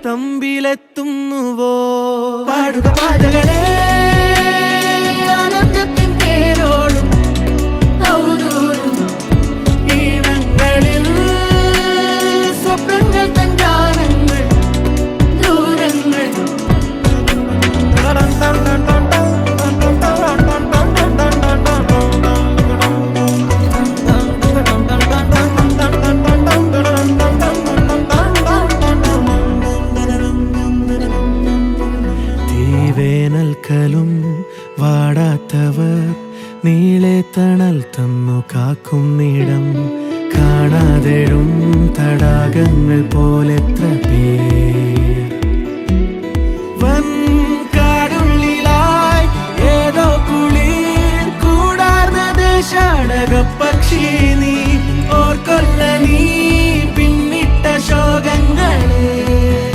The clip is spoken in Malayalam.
തമ്പിലെത്തുന്നുവോ? പാടുക പാതകളെ ആനന്ദത്തിൻ പേരോടും ഔദൂരും ഈണങ്ങളിൽ സ്വപ്നങ്ങൾ തൻ ഗാനങ്ങൾ ദൂരങ്ങൾ. വേനൽക്കലും വാടാത്തവർ നീളെ തണൽ തന്നു കാക്കും നീടം കാണാതെഴും തടാകങ്ങൾ പോലെത്ര പേർ